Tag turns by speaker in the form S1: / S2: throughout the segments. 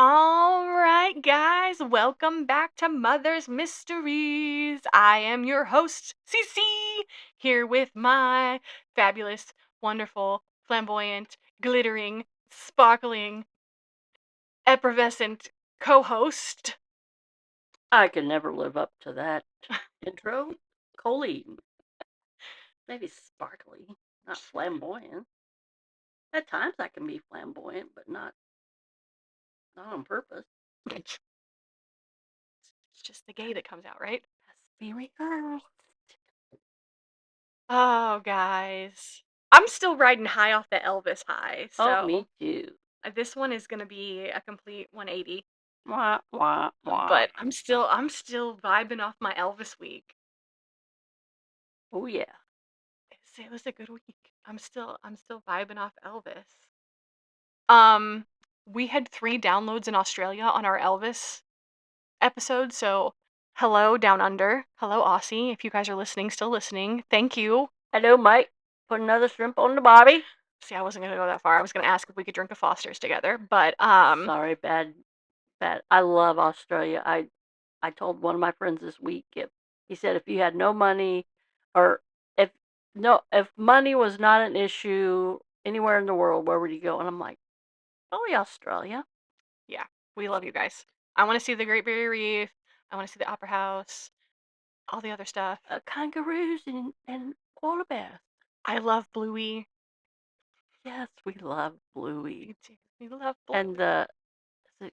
S1: All right, guys, welcome back to Mother's Mysteries. I am your host, Cece, here with my fabulous, wonderful, flamboyant, glittering, sparkling, effervescent co-host.
S2: I could never live up to that intro. Colleen. Maybe sparkly, not flamboyant. At times I can be flamboyant, but not on purpose.
S1: It's just the gay that comes out, right?
S2: That's be rehearsed.
S1: Oh, guys. I'm still riding high off the Elvis high,
S2: Oh,
S1: so
S2: me too.
S1: this one is going to be a complete 180.
S2: Wah, wah, wah.
S1: But I'm still vibing off my Elvis week.
S2: Oh, yeah.
S1: It was a good week. I'm still vibing off Elvis. Um, we had 3 downloads in Australia on our Elvis episode, so hello Down Under. Hello Aussie. If you guys are listening, still listening, thank you.
S2: Hello, Mike. Put another shrimp on the barbie.
S1: See, I wasn't gonna go that far. I was gonna ask if we could drink a Foster's together, but
S2: Sorry, bad. I love Australia. I told one of my friends this week he said if you had no money, or if if money was not an issue anywhere in the world, where would you go? And I'm like, probably Australia.
S1: yeah, we love you guys. I want to see the Great Barrier Reef. I want to see the Opera House. All the other stuff.
S2: Kangaroos and koala bears.
S1: I love Bluey.
S2: Yes, we love Bluey.
S1: We love Bluey.
S2: And is it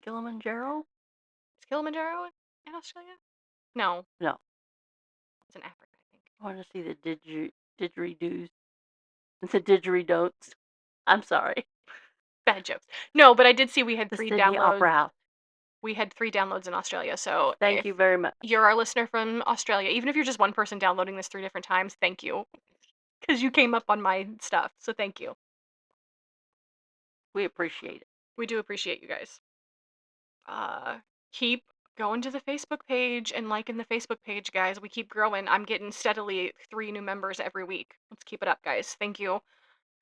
S2: Kilimanjaro?
S1: Is Kilimanjaro in Australia? No,
S2: No,
S1: it's in Africa, I think.
S2: I want to see the didgeridoos, the didgeridon'ts. I'm sorry.
S1: Bad jokes. No, but I did see we had
S2: The
S1: 3
S2: Sydney
S1: downloads.
S2: Opera House.
S1: We had 3 downloads in Australia. So
S2: Thank
S1: if
S2: you very much.
S1: you're our listener from Australia, even if you're just one person downloading this 3 different times, thank you. Because you came up on my stuff. So thank you.
S2: We appreciate it.
S1: We do appreciate you guys. Keep going to the Facebook page and liking the Facebook page, guys. We keep growing. I'm getting steadily 3 new members every week. Let's keep it up, guys. Thank you.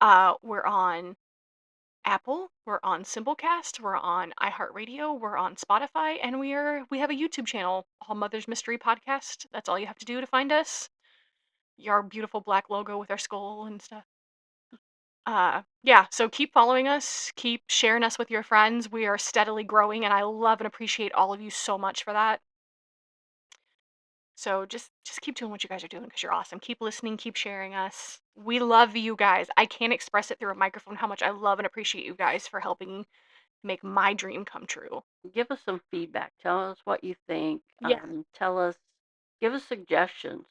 S1: We're on Apple, we're on Simplecast, we're on iHeartRadio, we're on Spotify, and we have a YouTube channel, All Mother's Mystery Podcast. That's all you have to do to find us. Our beautiful black logo with our skull and stuff. Yeah, so keep following us, keep sharing us with your friends. We are steadily growing, and I love and appreciate all of you so much for that. So just keep doing what you guys are doing because you're awesome. Keep listening, keep sharing us. We love you guys. I can't express it through a microphone how much I love and appreciate you guys for helping make my dream come true.
S2: Give us some feedback. Tell us what you think.
S1: Yeah.
S2: Give us suggestions.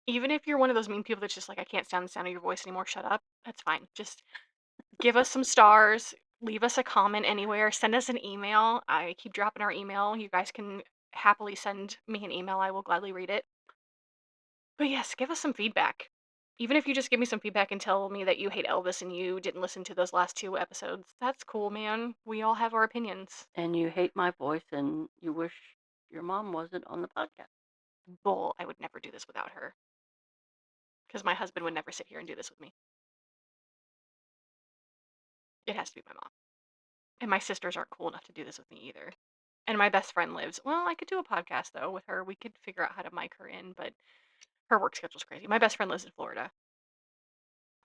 S1: Even if you're one of those mean people that's just like, I can't stand the sound of your voice anymore, shut up. That's fine. Just give us some stars, leave us a comment anywhere, send us an email. I keep dropping our email. You guys can happily send me an email. I will gladly read it. But yes, give us some feedback. Even if you just give me some feedback and tell me that you hate Elvis and you didn't listen to those last 2 episodes, that's cool, man. We all have our opinions.
S2: And you hate my voice and you wish your mom wasn't on the podcast.
S1: Bull, I would never do this without her. Because my husband would never sit here and do this with me. It has to be my mom. And my sisters aren't cool enough to do this with me either. And my best friend lives, well, I could do a podcast though with her. We could figure out how to mic her in, but her work schedule's crazy. My best friend lives in Florida.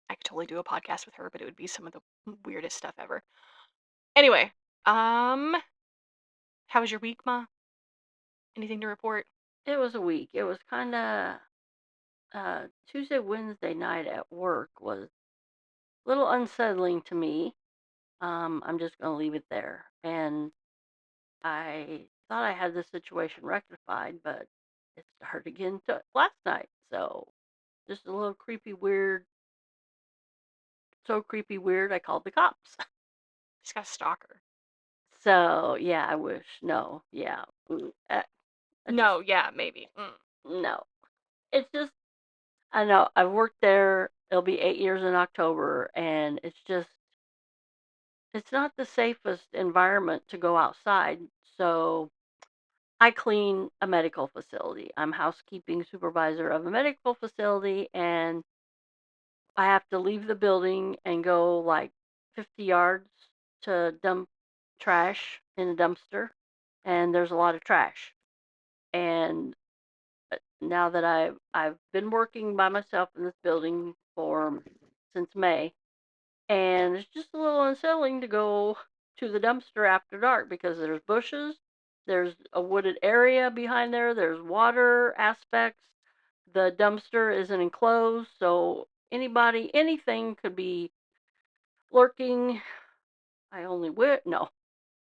S1: I could totally do a podcast with her, but it would be some of the weirdest stuff ever. Anyway, how was your week, Ma? Anything to report?
S2: It was a week. It was kind of Tuesday, Wednesday night at work was a little unsettling to me. I'm just going to leave it there. And I thought I had this situation rectified, but it started again last night. So just a little creepy, weird. So creepy, weird. I called the cops.
S1: She's got a stalker.
S2: So yeah, I wish. No, yeah.
S1: No, yeah, maybe.
S2: No. It's just I know I've worked there. It'll be 8 years in October, and it's not the safest environment to go outside. So I clean a medical facility. I'm housekeeping supervisor of a medical facility, and I have to leave the building and go like 50 yards to dump trash in a dumpster, and there's a lot of trash. And now that I've been working by myself in this building for since May, and it's just a little unsettling to go to the dumpster after dark because there's bushes, there's a wooded area behind there, there's water aspects. The dumpster isn't enclosed, so anything could be lurking. I only no,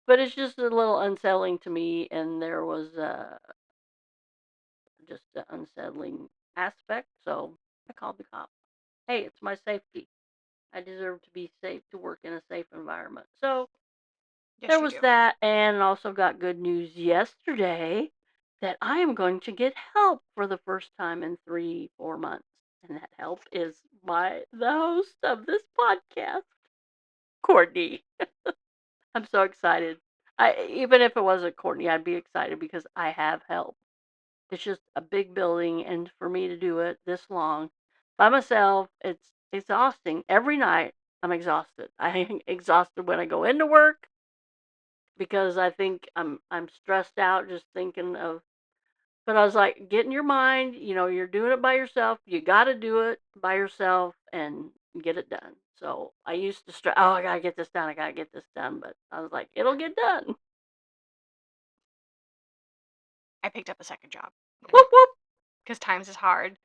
S2: but it's just a little unsettling to me, and there was just an unsettling aspect, so I called the cops. Hey, it's my safety. I deserve to be safe, to work in a safe environment. So there
S1: Yes, you
S2: was
S1: do.
S2: that, and also got good news yesterday that I am going to get help for the first time in 3-4 months. And that help is the host of this podcast, Courtney. I'm so excited. Even if it wasn't Courtney, I'd be excited because I have help. It's just a big building, and for me to do it this long by myself, it's exhausting. Every night, I'm exhausted. I'm exhausted when I go into work because I think I'm stressed out just thinking of. But I was like, get in your mind, you're doing it by yourself. You got to do it by yourself and get it done. So I used to stress, oh, I got to get this done. I got to get this done. But I was like, it'll get done.
S1: I picked up a second job
S2: Whoop, whoop.
S1: because times is hard.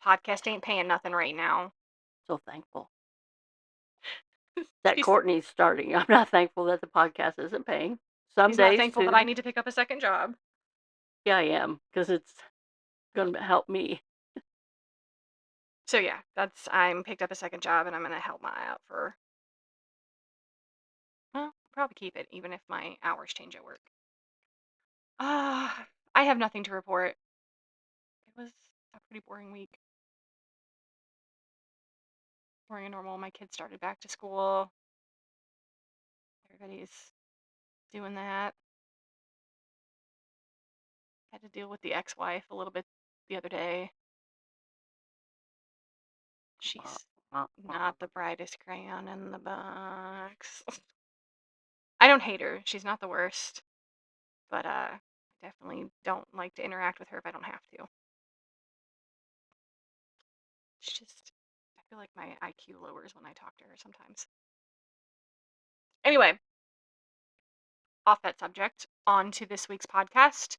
S1: Podcast ain't paying nothing right now.
S2: So thankful that
S1: She's
S2: Courtney's starting. I'm not thankful that the podcast isn't paying. Some
S1: she's not
S2: days
S1: thankful that I
S2: too.
S1: need to pick up a second job.
S2: Yeah, I am because it's going to help me.
S1: So yeah, I'm picked up a second job and I'm gonna help my out for well, probably keep it even if my hours change at work. I have nothing to report. It was a pretty boring week. Boring and normal. My kids started back to school. Everybody's doing that. Had to deal with the ex-wife a little bit the other day. She's not the brightest crayon in the box. I don't hate her. She's not the worst. But I definitely don't like to interact with her if I don't have to. It's just I feel like my IQ lowers when I talk to her sometimes. Anyway, off that subject, on to this week's podcast.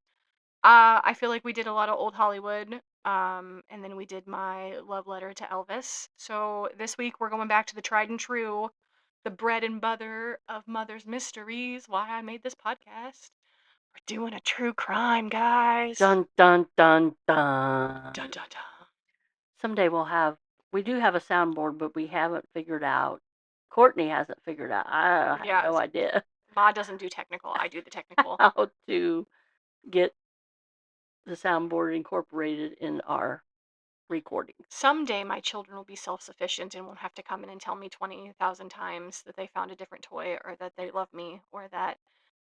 S1: I feel like we did a lot of old Hollywood, and then we did my love letter to Elvis. So this week we're going back to the tried and true, the bread and butter of Mother's Mysteries. Why I made this podcast. We're doing a true crime, guys.
S2: Dun, dun, dun, dun.
S1: Dun dun dun.
S2: Someday we do have a soundboard, but we haven't figured out. Courtney hasn't figured out. I have
S1: Yeah,
S2: no idea
S1: Ma doesn't do technical. I do the technical.
S2: how to get the soundboard incorporated in our recordings.
S1: Someday my children will be self-sufficient and won't have to come in and tell me 20,000 times that they found a different toy or that they love me or that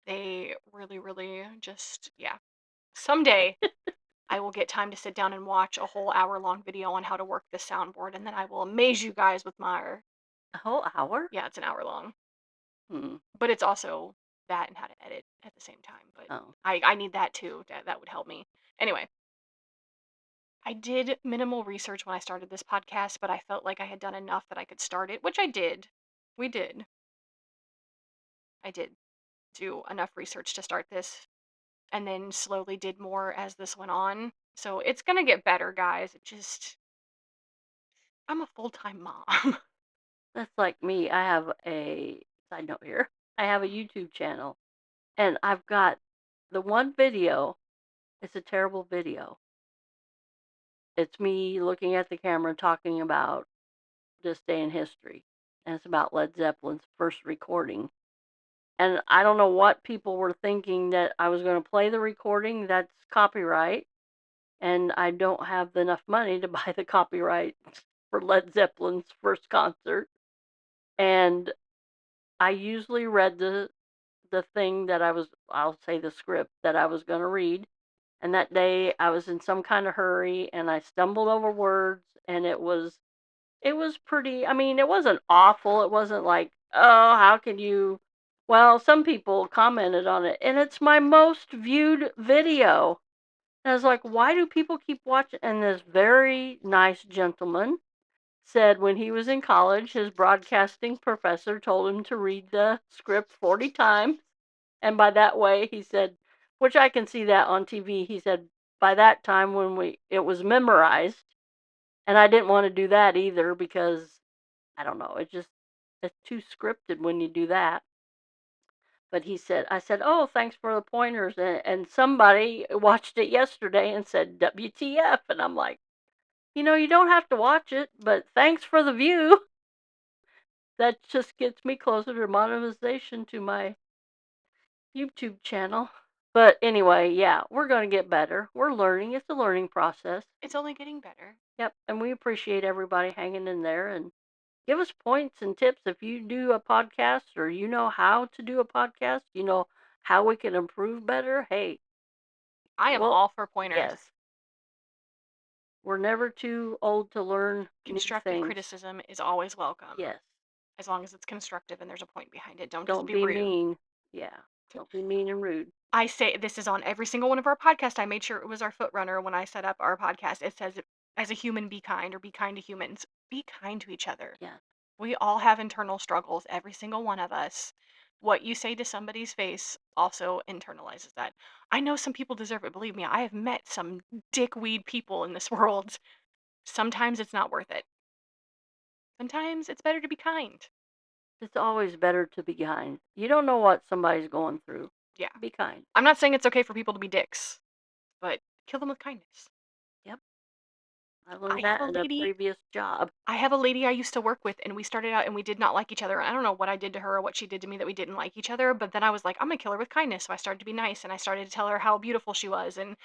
S1: they really, really just, yeah. Someday I will get time to sit down and watch a whole hour-long video on how to work this soundboard, and then I will amaze you guys with my,
S2: A whole hour?
S1: yeah, it's an hour long.
S2: Hmm.
S1: But it's also that and how to edit at the same time. But
S2: Oh.
S1: I need that too. That would help me. Anyway, I did minimal research when I started this podcast, but I felt like I had done enough that I could start it, which I did. We did. I did do enough research to start this and then slowly did more as this went on. So it's going to get better, guys. It just, I'm a full-time mom.
S2: That's like me. I have a side note here. I have a YouTube channel, and I've got the one video. It's a terrible video. It's me looking at the camera talking about this day in history, and it's about Led Zeppelin's first recording. And I don't know what people were thinking that I was going to play the recording. That's copyright, and I don't have enough money to buy the copyright for Led Zeppelin's first concert. And I usually read the thing that I'll say the script that I was going to read. And that day I was in some kind of hurry and I stumbled over words, and it was pretty, I mean, it wasn't awful. It wasn't like, "Oh, how can you Well, some people commented on it, and it's my most viewed video. And I was like, why do people keep watching? And this very nice gentleman said when he was in college, his broadcasting professor told him to read the script 40 times. And by that way, he said, which I can see that on TV, he said, by that time when it was memorized, and I didn't want to do that either because I don't know, it's too scripted when you do that. But I said, oh, thanks for the pointers. And somebody watched it yesterday and said, WTF. And I'm like, you don't have to watch it, but thanks for the view. That just gets me closer to monetization to my YouTube channel. But anyway, yeah, we're going to get better. We're learning. It's a learning process.
S1: It's only getting better.
S2: Yep. And we appreciate everybody hanging in there and give us points and tips if you do a podcast or you know how to do a podcast, how we can improve better. Hey,
S1: I am
S2: well,
S1: all for pointers.
S2: yes, we're never too old to learn new
S1: Constructive
S2: things.
S1: criticism is always welcome,
S2: Yes.
S1: as long as it's constructive and there's a point behind it. Don't just
S2: Don't
S1: be
S2: be
S1: rude.
S2: mean. Yeah. Don't be mean and rude.
S1: I say this is on every single one of our podcasts. I made sure it was our foot runner when I set up our podcast. It says, as a human, be kind, or be kind to humans. Be kind to each other.
S2: Yeah.
S1: We all have internal struggles, every single one of us. What you say to somebody's face also internalizes that. I know some people deserve it. Believe me, I have met some dickweed people in this world. Sometimes it's not worth it. Sometimes it's better to be kind.
S2: It's always better to be kind. You don't know what somebody's going through.
S1: Yeah.
S2: Be kind.
S1: I'm not saying it's okay for people to be dicks, but kill them with kindness.
S2: Yep. I
S1: I
S2: learned
S1: have
S2: that
S1: a
S2: in a
S1: lady
S2: previous job.
S1: I have a lady I used to work with, and we started out and we did not like each other. I don't know what I did to her or what she did to me that we didn't like each other, but then I was like, I'm gonna kill her with kindness. So I started to be nice and I started to tell her how beautiful she was. And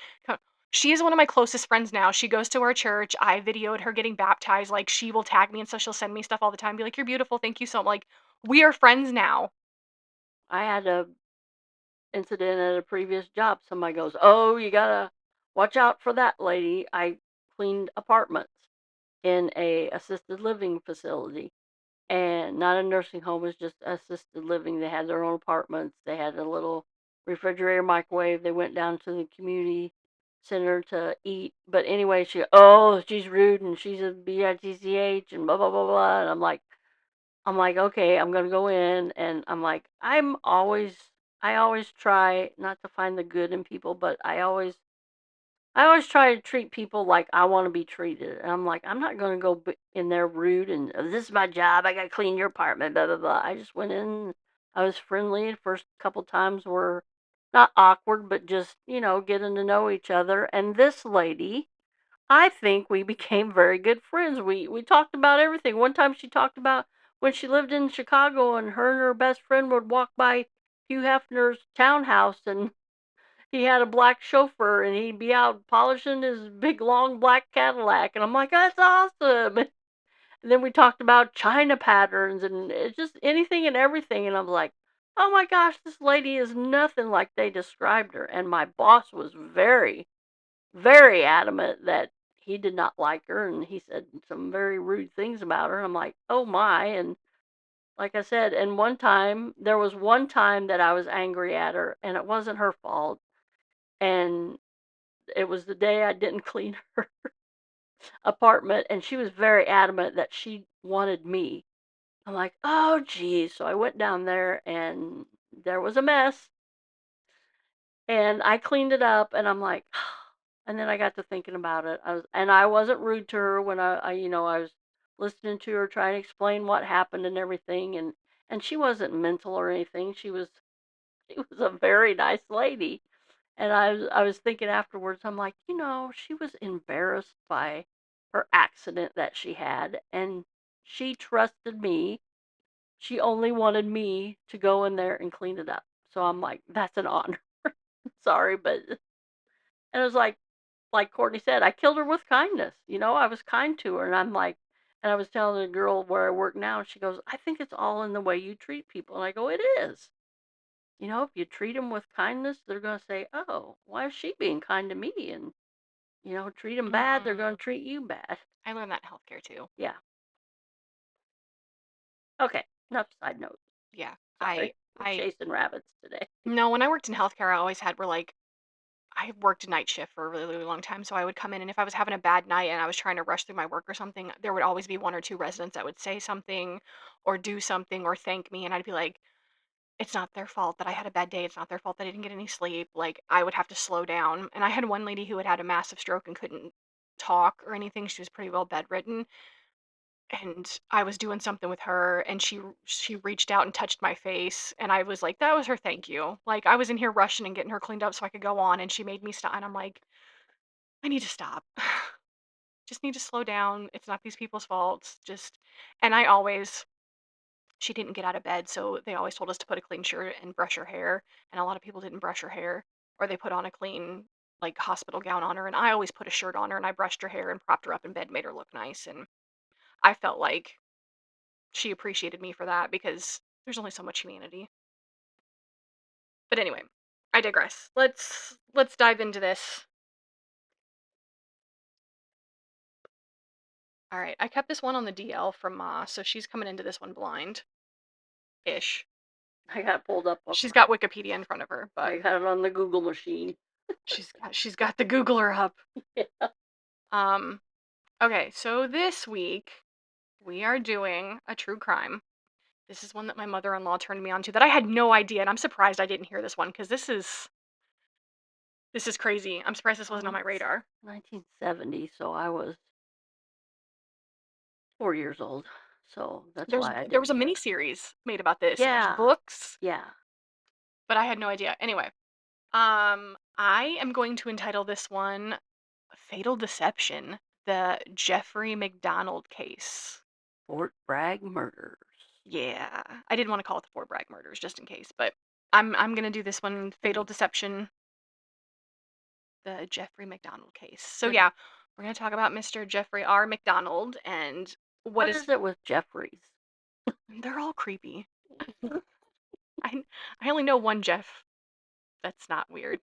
S1: she is one of my closest friends now. She goes to our church. I videoed her getting baptized. Like, she will tag me and so she'll send me stuff all the time, be like, you're beautiful. Thank you so much. Like, we are friends now.
S2: I had a incident at a previous job. Somebody goes, "Oh, you gotta watch out for that lady." I cleaned apartments in a assisted living facility, and not a nursing home. It was just assisted living. They had their own apartments. They had a little refrigerator, microwave. They went down to the community center to eat. But anyway, she's rude and she's a bitch and blah blah blah blah. And I'm like, okay, I'm gonna go in, and I'm like, I always try not to find the good in people, but I always try to treat people like I want to be treated. And I'm like, I'm not gonna go in there rude and this is my job. I gotta clean your apartment, blah blah blah. I just went in. I was friendly. The first couple times were not awkward, but just getting to know each other. And this lady, I think we became very good friends. We talked about everything. One time she talked about when she lived in Chicago and her best friend would walk by Hugh Hefner's townhouse and he had a black chauffeur and he'd be out polishing his big long black Cadillac and I'm like, that's awesome. And then we talked about China patterns and it's just anything and everything and I'm like, oh my gosh, this lady is nothing like they described her. And my boss was very very adamant that he did not like her and he said some very rude things about her. I'm like, oh my. And like I said, and there was one time that I was angry at her and it wasn't her fault. And it was the day I didn't clean her apartment and she was very adamant that she wanted me. I'm like, oh geez. So I went down there and there was a mess and I cleaned it up and I'm like, and then I got to thinking about it. I wasn't rude to her when I was listening to her trying to explain what happened and everything and she wasn't mental or anything. She was a very nice lady. And I was thinking afterwards, I'm like, she was embarrassed by her accident that she had and she trusted me. She only wanted me to go in there and clean it up. So I'm like, that's an honor. Sorry, but and it was like Courtney said, I killed her with kindness. I was kind to her, and and I was telling the girl where I work now, and she goes, I think it's all in the way you treat people. And I go, it is. If you treat them with kindness, they're going to say, oh, why is she being kind to me? And, treat them bad, they're going
S1: Mm-mm.
S2: to treat you bad.
S1: I learned that in healthcare too.
S2: Yeah. Okay. Enough side notes.
S1: Yeah. I
S2: Sorry.
S1: I
S2: chasing rabbits today.
S1: no, when I worked in healthcare, I always had were like I worked night shift for a really, really long time, so I would come in, and if I was having a bad night and I was trying to rush through my work or something, there would always be 1 or 2 residents that would say something or do something or thank me, and I'd be like, "It's not their fault that I had a bad day. It's not their fault that I didn't get any sleep." Like, I would have to slow down, and I had one lady who had had a massive stroke and couldn't talk or anything. She was pretty well bedridden, and I was doing something with her, and she reached out and touched my face, and I was like, "That was her thank you." Like, I was in here rushing and getting her cleaned up so I could go on, and she made me stop, and I'm like, "I need to stop. Just need to slow down. It's not these people's faults. Just." And I always she didn't get out of bed, so they always told us to put a clean shirt and brush her hair, and a lot of people didn't brush her hair, or they put on a clean, like, hospital gown on her, and I always put a shirt on her, and I brushed her hair and propped her up in bed, made her look nice, and I felt like she appreciated me for that because there's only so much humanity. But anyway, I digress. Let's dive into this. All right, I kept this one on the DL from Ma, so she's coming into this one blind ish.
S2: I got it pulled up on
S1: She's
S2: my.
S1: got Wikipedia in front of her, but
S2: I got it on the Google machine.
S1: she's got the Googler up.
S2: Yeah.
S1: Um, okay, so this week we are doing a true crime. This is one that my mother-in-law turned me on to that I had no idea, and I'm surprised I didn't hear this one because this is crazy. I'm surprised this wasn't on
S2: Well,
S1: my
S2: it's
S1: radar.
S2: 1970, so I was 4 years old. So that's
S1: There's
S2: why I
S1: there was
S2: didn't
S1: a
S2: hear
S1: mini
S2: it.
S1: series made about this, and there's
S2: Yeah,
S1: books,
S2: yeah.
S1: but I had no idea. Anyway, I am going to entitle this one "Fatal Deception: The Jeffrey MacDonald Case."
S2: Fort Bragg murders.
S1: Yeah, I didn't want to call it the Fort Bragg murders just in case, but I'm gonna do this one, "Fatal
S2: Pretty,
S1: Deception: The Jeffrey MacDonald Case." So
S2: pretty.
S1: yeah, we're gonna talk about Mr. Jeffrey R. MacDonald and what
S2: What
S1: is.
S2: is it with Jeffries?
S1: They're all creepy. I I only know one Jeff that's not weird.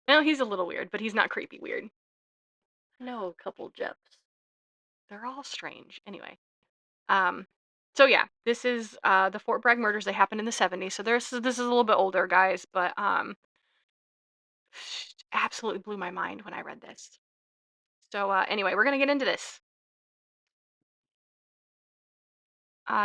S1: No, he's a little weird, but he's not creepy weird.
S2: I know a couple Jeffs.
S1: They're all strange. Anyway, um, so yeah, this is the Fort Bragg murders. They happened in the '70s, so this is a little bit older, guys, but absolutely blew my mind when I read this. So anyway, we're gonna get into this.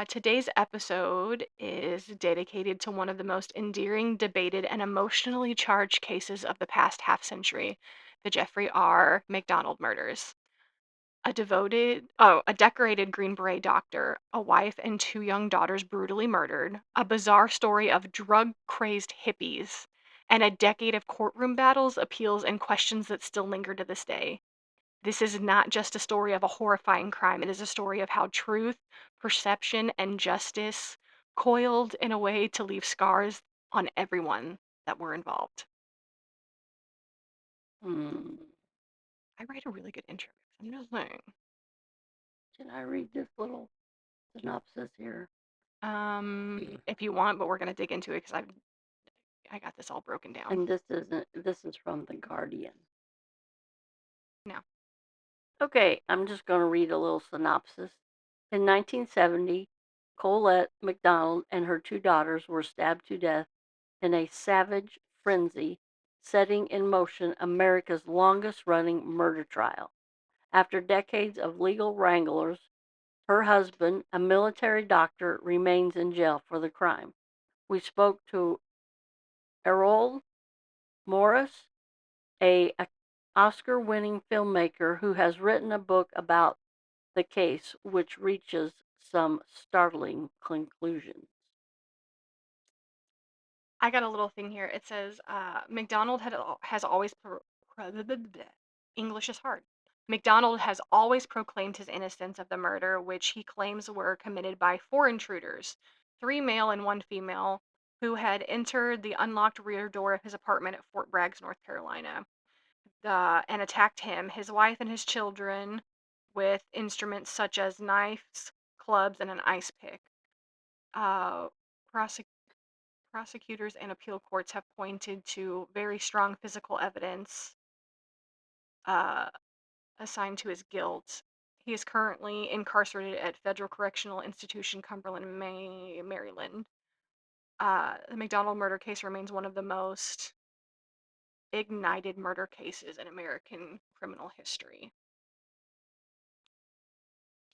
S1: Today's episode is dedicated to one of the most endearing, debated, and emotionally charged cases of the past half century, the Jeffrey R. MacDonald murders. A decorated Green Beret doctor, a wife and 2 young daughters brutally murdered, a bizarre story of drug-crazed hippies, and a decade of courtroom battles, appeals, and questions that still linger to this day. This is not just a story of a horrifying crime, it is a story of how truth, perception, and justice coiled in a way to leave scars on everyone that were involved.
S2: Hmm.
S1: I write a really good intro. I'm just saying.
S2: Can I read this little synopsis here?
S1: If you want, but we're gonna dig into it because I got this all broken down.
S2: And this isn't. This is from the Guardian.
S1: No.
S2: Okay, I'm just going to read a little synopsis. In 1970, Colette MacDonald and her 2 daughters were stabbed to death in a savage frenzy, setting in motion America's longest running murder trial. After decades of legal wranglers, her husband, a military doctor, remains in jail for the crime. We spoke to Errol Morris, a Oscar-winning filmmaker who has written a book about the case, which reaches some startling conclusions.
S1: I got a little thing here. It says McDonald has always English is hard. McDonald has always proclaimed his innocence of the murder, which he claims were committed by 4 intruders, 3 male and 1 female, who had entered the unlocked rear door of his apartment at Fort Bragg, North Carolina, and attacked him, his wife, and his children with instruments such as knives, clubs, and an ice pick. Uh, Prosecutors and appeal courts have pointed to very strong physical evidence uh, assigned to his guilt. He is currently incarcerated at Federal Correctional Institution, Cumberland, Maryland. The MacDonald murder case remains one of the most ignited murder cases in American criminal history.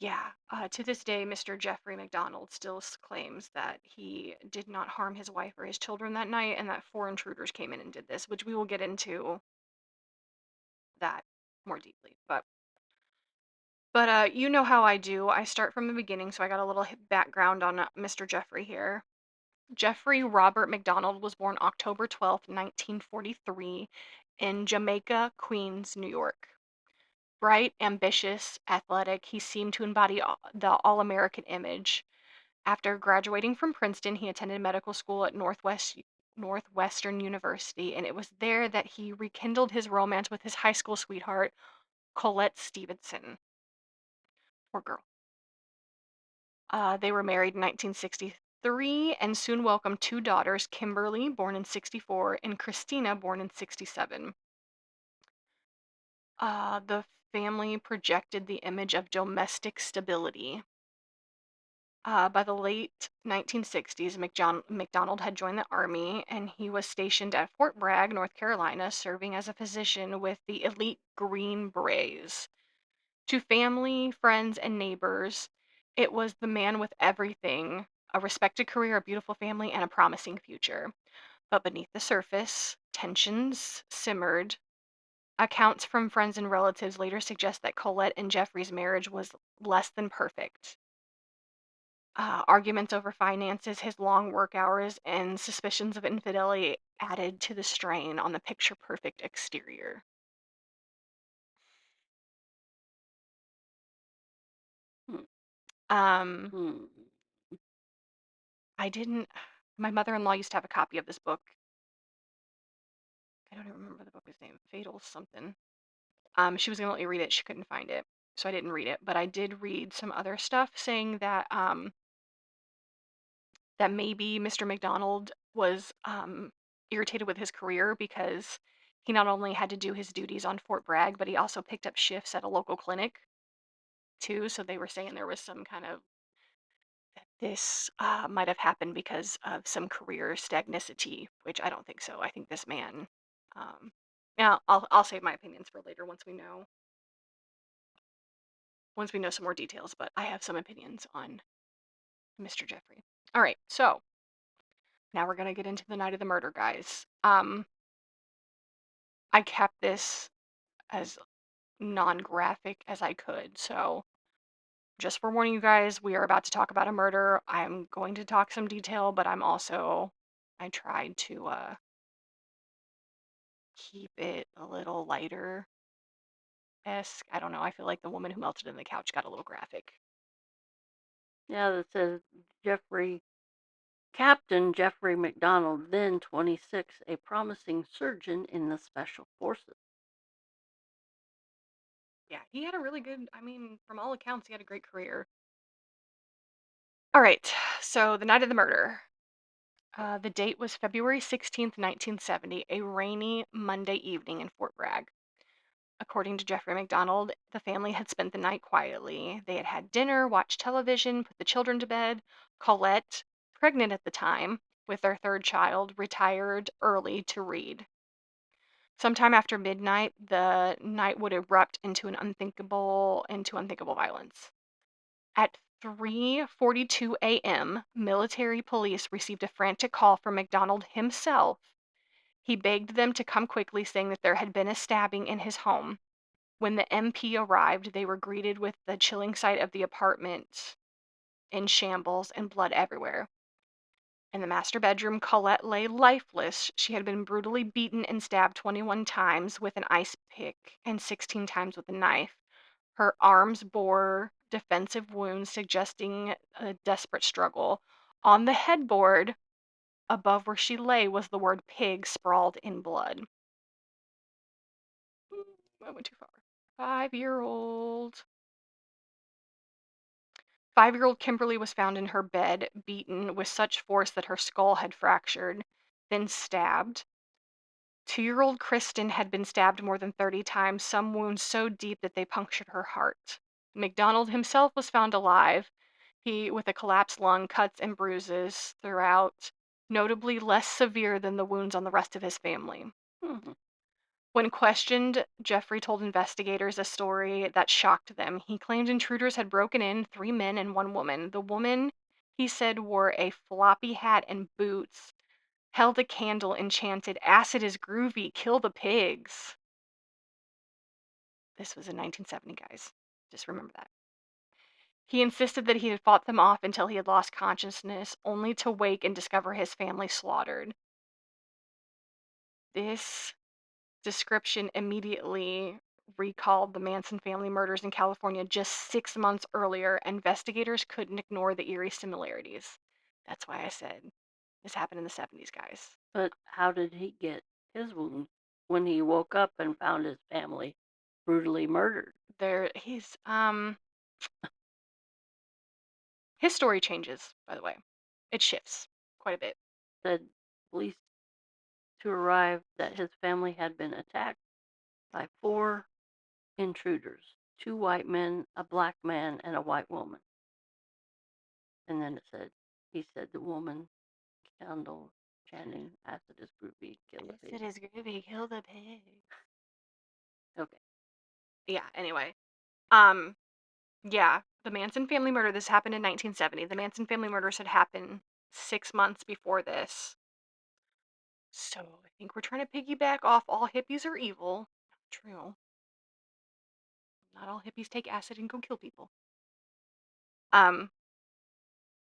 S1: Yeah, to this day, Mr. Jeffrey MacDonald still claims that he did not harm his wife or his children that night and that four intruders came in and did this, which we will get into that more deeply. But you know how I do. I start from the beginning, so I got a little background on Mr. Jeffrey here. Jeffrey Robert MacDonald was born October 12th, 1943, in Jamaica, Queens, New York. Bright, ambitious, athletic, he seemed to embody the all American image. After graduating from Princeton, he attended medical school at Northwestern University, and it was there that he rekindled his romance with his high school sweetheart, Colette Stevenson. Poor girl. They were married in 1963 and soon welcomed two daughters, Kimberly, born in 64, and Christina, born in 67. The family projected the image of domestic stability. By the late 1960s, McDonald had joined the Army and he was stationed at Fort Bragg, North Carolina, serving as a physician with the elite Green Berets. To family, friends, and neighbors, it was the man with everything: a respected career, a beautiful family, and a promising future. But beneath the surface, tensions simmered. Accounts from friends and relatives later suggest that Colette and Jeffrey's marriage was less than perfect. Arguments over finances, his long work hours, and suspicions of infidelity added to the strain on the picture perfect exterior.
S2: Hmm.
S1: Um,
S2: Hmm.
S1: I didn't. My mother in law used to have a copy of this book. I don't even remember the book's name. Fatal something. She was gonna let me read it. She couldn't find it, so I didn't read it. But I did read some other stuff saying that that maybe Mr. McDonald was irritated with his career because he not only had to do his duties on Fort Bragg, but he also picked up shifts at a local clinic too. So they were saying there was some kind of this might have happened because of some career stagnicity, which I don't think so. I think this man. Um, yeah, I'll save my opinions for later once we know some more details. But I have some opinions on Mr. Jeffrey. All right, so now we're gonna get into the night of the murder, guys. I kept this as non-graphic as I could, so just forewarning you guys, we are about to talk about a murder. I'm going to talk some detail, but I tried to keep it a little lighter esque. I don't know. I feel like the woman who melted in the couch got a little graphic.
S2: Yeah, that says Captain Jeffrey MacDonald, then 26, a promising surgeon in the Special Forces.
S1: Yeah, he had a really good, I mean, from all accounts, he had a great career. All right, so the night of the murder. The date was February 16th, 1970, a rainy Monday evening in Fort Bragg. According to Jeffrey MacDonald, the family had spent the night quietly. They had had dinner, watched television, put the children to bed. Colette, pregnant at the time, with their third child, retired early to read. Sometime after midnight, the night would erupt into unthinkable violence. At 3:42 a.m., military police received a frantic call from MacDonald himself. He begged them to come quickly, saying that there had been a stabbing in his home. When the MP arrived, they were greeted with the chilling sight of the apartment in shambles and blood everywhere. In the master bedroom, Colette lay lifeless. She had been brutally beaten and stabbed 21 times with an ice pick and 16 times with a knife. Her arms bore defensive wounds, suggesting a desperate struggle. On the headboard, above where she lay, was the word pig sprawled in blood. I went too far. 5-year-old. 5-year-old Kimberly was found in her bed, beaten with such force that her skull had fractured, then stabbed. 2-year-old Kristen had been stabbed more than 30 times, some wounds so deep that they punctured her heart. McDonald himself was found alive, he with a collapsed lung, cuts and bruises throughout. notably less severe than the wounds on the rest of his family.
S2: Hmm.
S1: When questioned, Jeffrey told investigators a story that shocked them. He claimed intruders had broken in, 3 men and 1 woman. The woman, he said, wore a floppy hat and boots, held a candle, and chanted, "Acid is groovy, kill the pigs." This was in 1970, guys. Just remember that. He insisted that he had fought them off until he had lost consciousness, only to wake and discover his family slaughtered. This description immediately recalled the Manson family murders in California just 6 months earlier. Investigators couldn't ignore the eerie similarities. That's why I said this happened in the 70s, guys.
S2: But how did he get his wounds when he woke up and found his family brutally murdered?
S1: His story changes, by the way. It shifts quite a bit.
S2: Said police to arrive that his family had been attacked by 4 intruders, 2 white men, a black man, and a white woman. And then it said, he said the woman, candle, chanting, acid is groovy, kill the
S1: It
S2: pig.
S1: is groovy, kill the pig.
S2: Okay.
S1: Yeah, anyway. Um, yeah, the Manson family murder, this happened in 1970. The Manson family murders had happened 6 months before this. So I think we're trying to piggyback off all hippies are evil. Not true. Not all hippies take acid and go kill people. Um,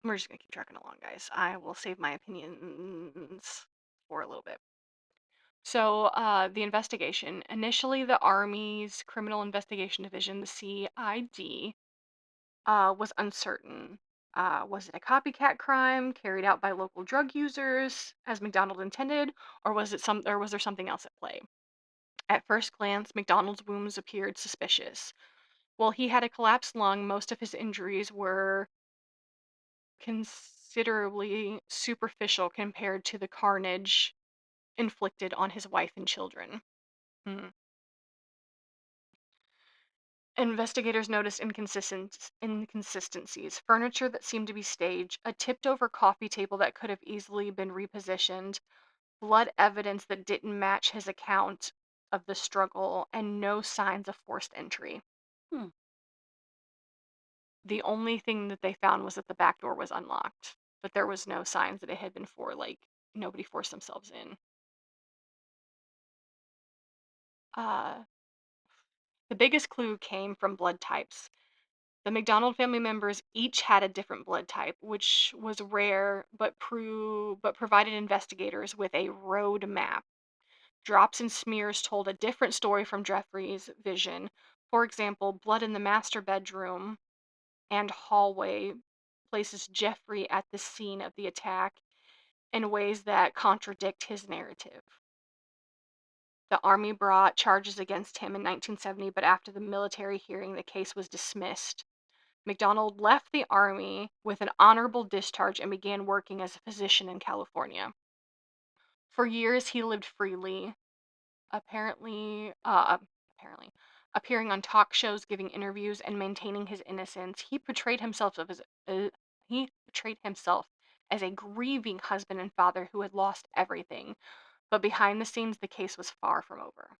S1: we're just gonna keep trucking along, guys. I will save my opinions for a little bit. So, the investigation. Initially, the Army's Criminal Investigation Division, the CID, was uncertain. Was it a copycat crime carried out by local drug users, as MacDonald intended, or was there something else at play? At first glance, MacDonald's wounds appeared suspicious. While he had a collapsed lung, most of his injuries were considerably superficial compared to the carnage inflicted on his wife and children. Hmm. Investigators noticed inconsistencies. Furniture that seemed to be staged, a tipped over coffee table that could have easily been repositioned, blood evidence that didn't match his account of the struggle, and no signs of forced entry.
S2: Hmm.
S1: The only thing that they found was that the back door was unlocked, but there was no signs that it had been nobody forced themselves in. Uh, the biggest clue came from blood types. The McDonald family members each had a different blood type, which was rare but provided investigators with a road map. Drops and smears told a different story from Jeffrey's vision. For example, blood in the master bedroom and hallway places Jeffrey at the scene of the attack in ways that contradict his narrative. The Army brought charges against him in 1970, but after the military hearing, the case was dismissed. MacDonald left the Army with an honorable discharge and began working as a physician in California. For years, he lived freely, apparently, apparently, appearing on talk shows, giving interviews, and maintaining his innocence. Uh, he portrayed himself as a grieving husband and father who had lost everything. But behind the scenes, the case was far from over.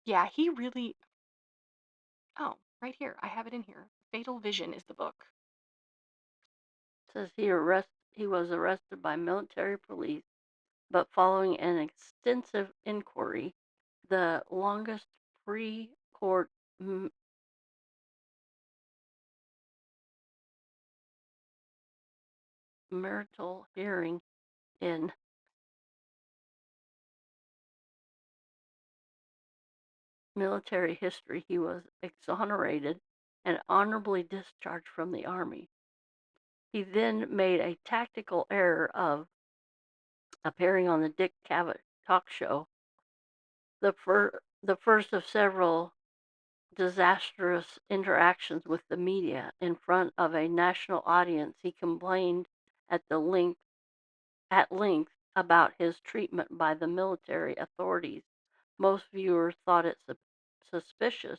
S1: Yeah, he really. Oh, right here. I have it in here. Fatal Vision is the book.
S2: It says he was arrested by military police, but following an extensive inquiry, the longest pre-court marital hearing in military history, he was exonerated and honorably discharged from the Army. He then made a tactical error of appearing on the Dick Cavett talk show, the first of several disastrous interactions with the media. In front of a national audience, he complained at the length at length about his treatment by the military authorities. Most viewers thought it suspicious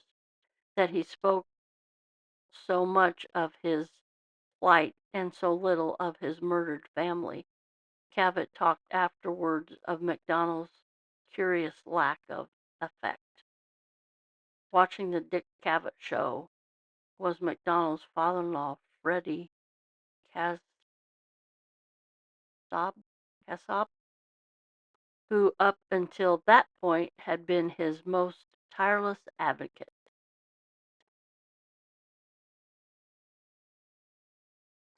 S2: that he spoke so much of his plight and so little of his murdered family. Cabot talked afterwards of MacDonald's curious lack of affect. Watching the Dick Cavett show was MacDonald's father-in-law, Freddie Cassob, Cassob, who up until that point had been his most tireless advocate.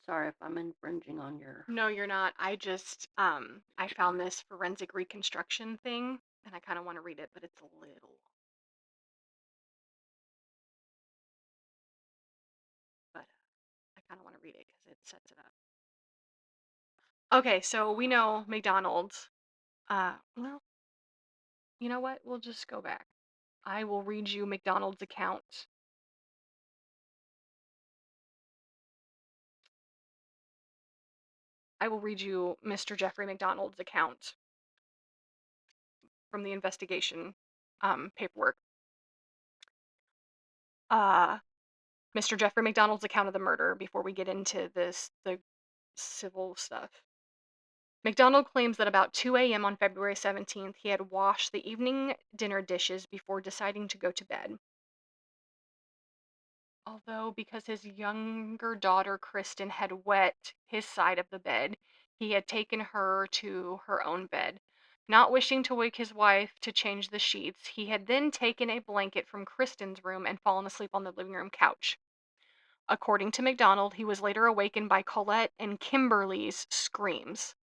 S2: Sorry if I'm infringing on your.
S1: No, you're not. I found this forensic reconstruction thing, and I kind of want to read it, but it's a little, but I kind of want to read it because it sets it up. Okay, so we know McDonald's. Well, you know what? We'll just go back. I will read you McDonald's account. I will read you Mr. Jeffrey McDonald's account from the investigation paperwork. Uh, Mr. Jeffrey McDonald's account of the murder before we get into the civil stuff. McDonald claims that about 2 a.m. on February 17th, he had washed the evening dinner dishes before deciding to go to bed. Although, because his younger daughter Kristen had wet his side of the bed, he had taken her to her own bed. Not wishing to wake his wife to change the sheets, he had then taken a blanket from Kristen's room and fallen asleep on the living room couch. According to McDonald, he was later awakened by Colette and Kimberly's screams.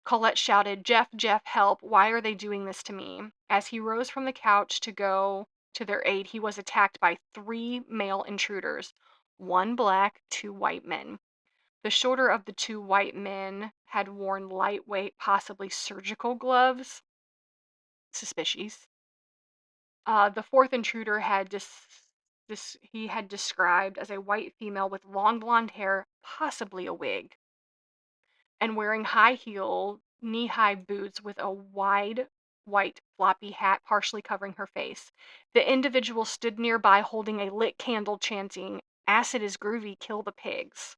S1: Colette shouted, "Jeff, Jeff, help! Why are they doing this to me?" As he rose from the couch to go to their aid, he was attacked by 3 male intruders, one black, 2 white men. The shorter of the 2 white men had worn lightweight, possibly surgical gloves. Suspicious. The fourth intruder he had described as a white female with long blonde hair, possibly a wig, and wearing high-heeled, knee-high boots with a wide white floppy hat partially covering her face. The individual stood nearby holding a lit candle chanting, "Acid is groovy, kill the pigs."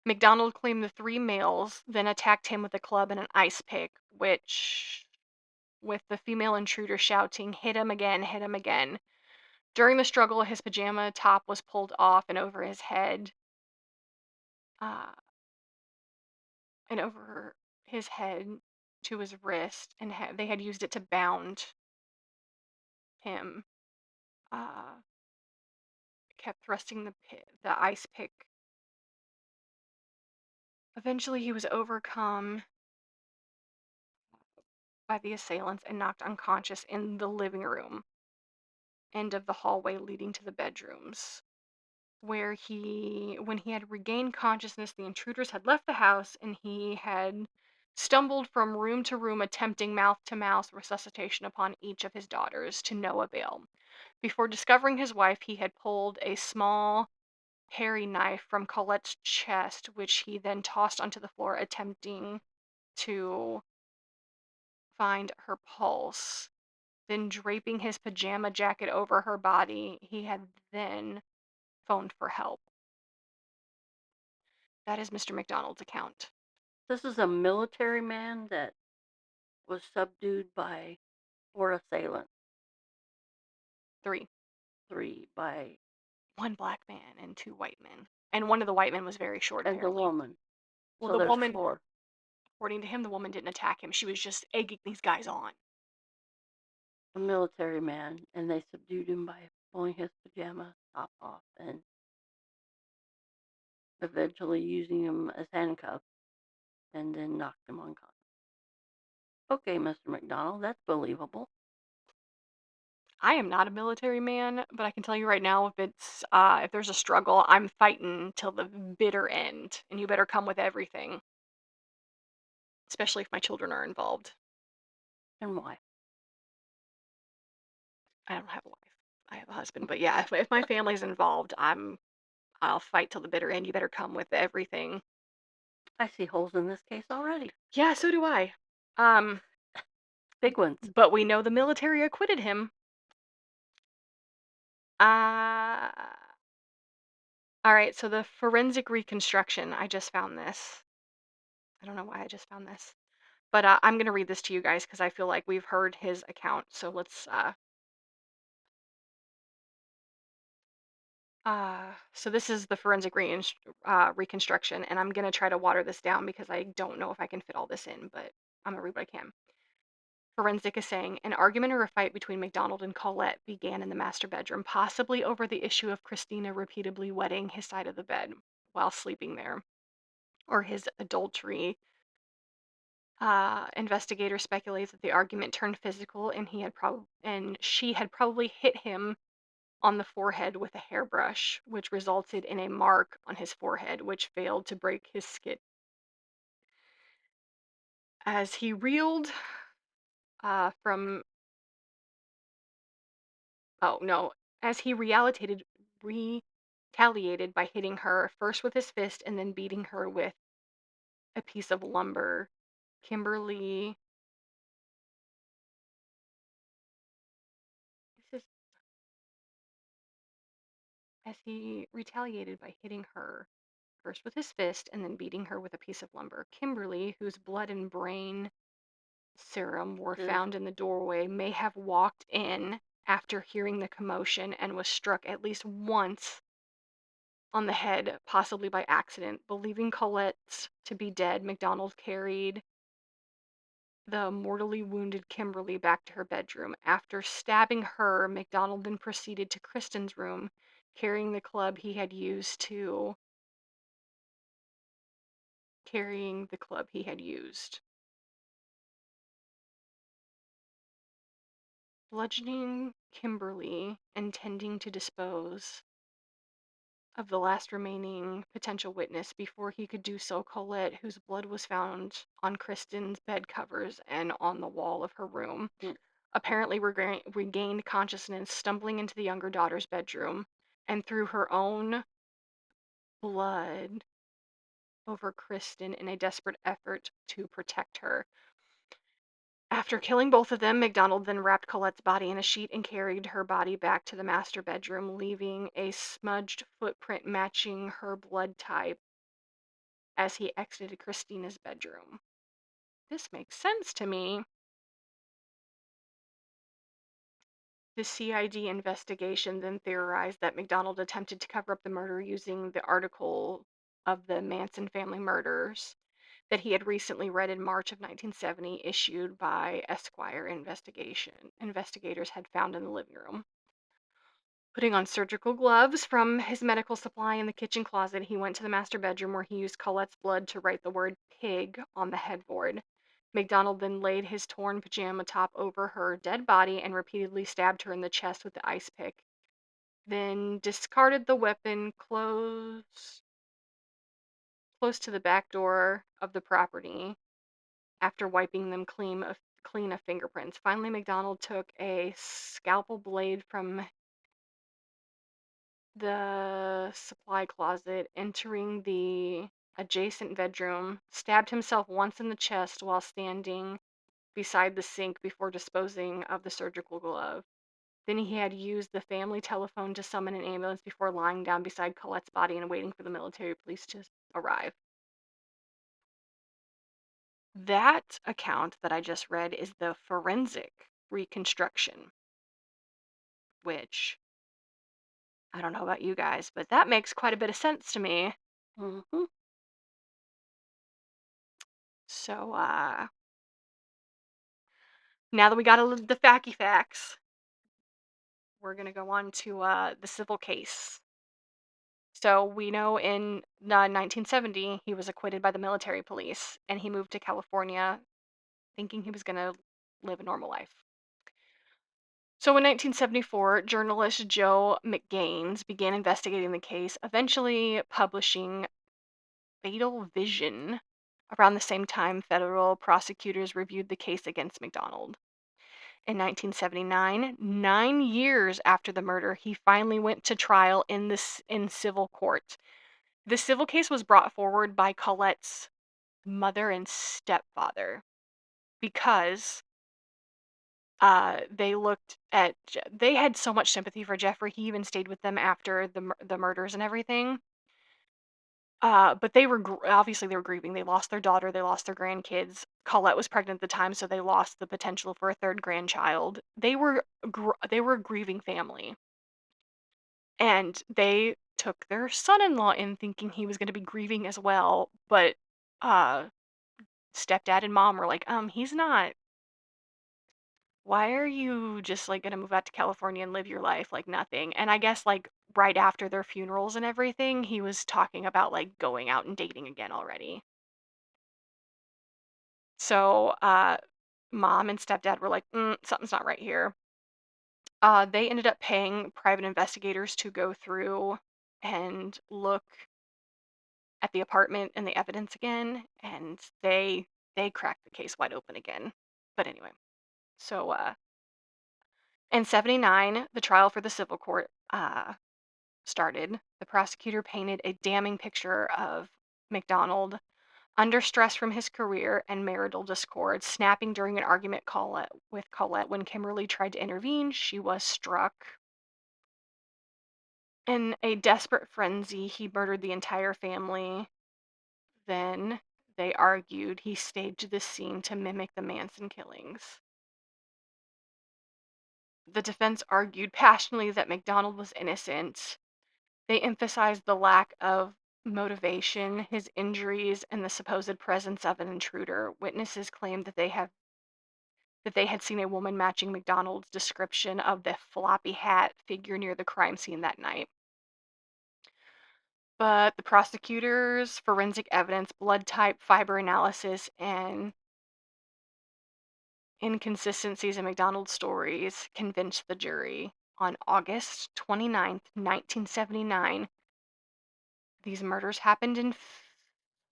S1: McDonald claimed the 3 males then attacked him with a club and an ice pick, which, with the female intruder shouting, "Hit him again, hit him again." During the struggle, his pajama top was pulled off uh, and over his head to his wrist, and they had used it to bound him. Uh, kept thrusting the ice pick. Eventually, he was overcome by the assailants and knocked unconscious in the living room end of the hallway leading to the bedrooms, where when he had regained consciousness, the intruders had left the house and he had stumbled from room to room attempting mouth-to-mouth resuscitation upon each of his daughters, to no avail. Before discovering his wife, he had pulled a small hairy knife from Colette's chest, which he then tossed onto the floor, attempting to find her pulse. Then, draping his pajama jacket over her body, he had then phoned for help. That is Mr. McDonald's account.
S2: This is a military man that was subdued by 4 assailants.
S1: 3.
S2: 3 by.
S1: 1 black man and 2 white men. And one of the white men was very short,
S2: And the
S1: apparently.
S2: woman.
S1: Well,
S2: So
S1: the
S2: there's
S1: woman,
S2: 4.
S1: according to him, the woman didn't attack him. She was just egging these guys on.
S2: A military man, and they subdued him by pulling his pajama top off and eventually using him as handcuffs and then knocked him unconscious. Okay, Mr. McDonald, that's believable.
S1: I am not a military man, but I can tell you right now, if there's a struggle, I'm fighting till the bitter end, and you better come with everything, especially if my children are involved.
S2: And why?
S1: I don't have a wife. I have a husband, but yeah, if my family's involved, I'll fight till the bitter end. You better come with everything.
S2: I see holes in this case already.
S1: Yeah, so do I. Um,
S2: Big ones.
S1: but we know the military acquitted him. Uh, All right, so the forensic reconstruction, I just found this. I don't know why I just found this. But I'm going to read this to you guys because I feel like we've heard his account. So let's so this is the forensic reconstruction, and I'm gonna try to water this down because I don't know if I can fit all this in, but I'm gonna read what I can. Forensic is saying an argument or a fight between MacDonald and Colette began in the master bedroom, possibly over the issue of Christina repeatedly wetting his side of the bed while sleeping there, or his adultery. Investigator speculates that the argument turned physical, and she had probably hit him on the forehead with a hairbrush, which resulted in a mark on his forehead, which failed to break his skin. As he reeled from, oh no, as he retaliated by hitting her first with his fist and then beating her with a piece of lumber. Kimberly, this is as he retaliated by hitting her first with his fist and then beating her with a piece of lumber. Kimberly, whose blood and brain serum were
S2: This
S1: found in the doorway, may have walked in after hearing the commotion and was struck at least once on the head, possibly by accident. Believing Colette to be dead, MacDonald carried the mortally wounded Kimberly back to her bedroom. After stabbing her, MacDonald then proceeded to Kristen's room, carrying the club he had used to carrying the club he had used. Bludgeoning Kimberly, intending to dispose of the last remaining potential witness. Before he could do so, Colette, whose blood was found on Kristen's bed covers and on the wall of her room,
S2: mm,
S1: apparently regained consciousness, stumbling into the younger daughter's bedroom and threw her own blood over Kristen in a desperate effort to protect her. After killing both of them, MacDonald then wrapped Colette's body in a sheet and carried her body back to the master bedroom, leaving a smudged footprint matching her blood type as he exited Christina's bedroom. This makes sense to me. The CID investigation then theorized that MacDonald attempted to cover up the murder using the article of the Manson family murders that he had recently read in March of 1970, issued by Esquire investigation. Investigators had found in the living room. Putting on surgical gloves from his medical supply in the kitchen closet, he went to the master bedroom where he used Colette's blood to write the word pig on the headboard. MacDonald then laid his torn pajama top over her dead body and repeatedly stabbed her in the chest with the ice pick. Then discarded the weapon close to the back door of the property after wiping them clean of fingerprints. Finally, MacDonald took a scalpel blade from the supply closet, entering the adjacent bedroom, stabbed himself once in the chest while standing beside the sink before disposing of the surgical glove. Then he had used the family telephone to summon an ambulance before lying down beside Colette's body and waiting for the military police to arrive. That account that I just read is the forensic reconstruction, which I don't know about you guys, but that makes quite a bit of sense to me.
S2: mm-hmm.
S1: So, now that we got the facky facts, we're going to go on to the civil case. So we know in 1970 he was acquitted by the military police and he moved to California thinking he was going to live a normal life. So in 1974, journalist Joe McGaines began investigating the case, eventually publishing Fatal Vision. Around the same time, federal prosecutors reviewed the case against MacDonald. In 1979, 9 years after the murder, he finally went to trial in civil court. The civil case was brought forward by Colette's mother and stepfather because they had so much sympathy for Jeffrey. He even stayed with them after the murders and everything. But they were obviously they were grieving. They lost their daughter, they lost their grandkids. Colette was pregnant at the time, so they lost the potential for a third grandchild. They were a grieving family, and they took their son-in-law in thinking he was going to be grieving as well, but uh stepdad and mom were like, he's not. Why are you just like gonna move out to California and live your life like nothing? And I guess like right after their funerals and everything, he was talking about like going out and dating again already. So, mom and stepdad were like, something's not right here. They ended up paying private investigators to go through and look at the apartment and the evidence again, and they cracked the case wide open again. But anyway, so in '79, the trial for the civil court started. The prosecutor painted a damning picture of MacDonald under stress from his career and marital discord, snapping during an argument with Colette when Kimberly tried to intervene. She was struck. In a desperate frenzy, he murdered the entire family. Then, they argued, he staged the scene to mimic the Manson killings. The defense argued passionately that MacDonald was innocent. They emphasized the lack of motivation, his injuries, and the supposed presence of an intruder. Witnesses claimed that they had seen a woman matching MacDonald's description of the floppy hat figure near the crime scene that night. But the prosecutors' forensic evidence, blood type, fiber analysis, and inconsistencies in MacDonald's stories convinced the jury. On August 29th, 1979, these murders happened in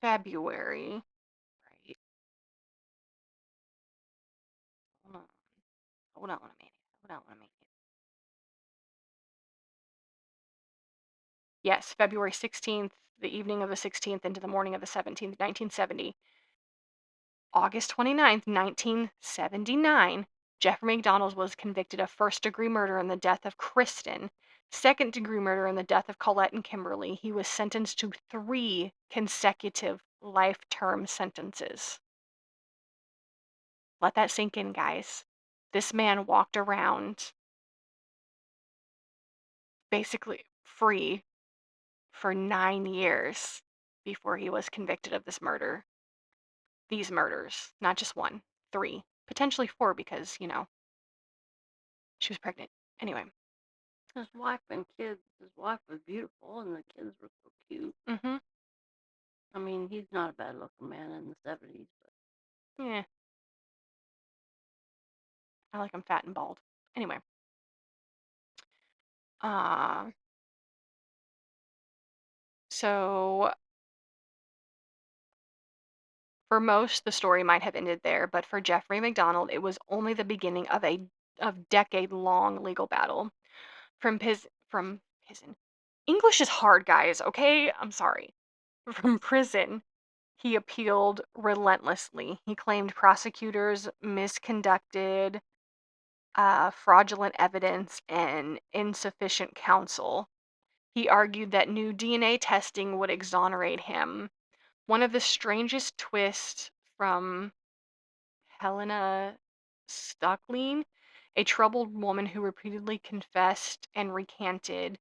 S1: February. Right. Hold on. Hold on a minute. Hold on a minute. Yes, February 16th, the evening of the 16th into the morning of the 17th, 1970. August 29th, 1979, Jeffrey MacDonald was convicted of first-degree murder in the death of Kristen, second-degree murder in the death of Colette and Kimberly. He was sentenced to 3 consecutive life term sentences. Let that sink in, guys. This man walked around basically free for 9 years before he was convicted of this murder. These murders, not just 1, 3, potentially 4 because, she was pregnant. Anyway.
S2: His wife and kids. His wife was beautiful, and the kids were so cute.
S1: Mhm.
S2: I mean, he's not a bad-looking man in the '70s, but
S1: Yeah. I like him fat and bald. Anyway. Uh so for most the story might have ended there, but for Jeffrey MacDonald it was only the beginning of a decade-long legal battle. From prison. English is hard, guys, okay? I'm sorry. From prison, he appealed relentlessly. He claimed prosecutors misconducted fraudulent evidence and insufficient counsel. He argued that new DNA testing would exonerate him. One of the strangest twists from Helena Stuckling, a troubled woman who repeatedly confessed and recanted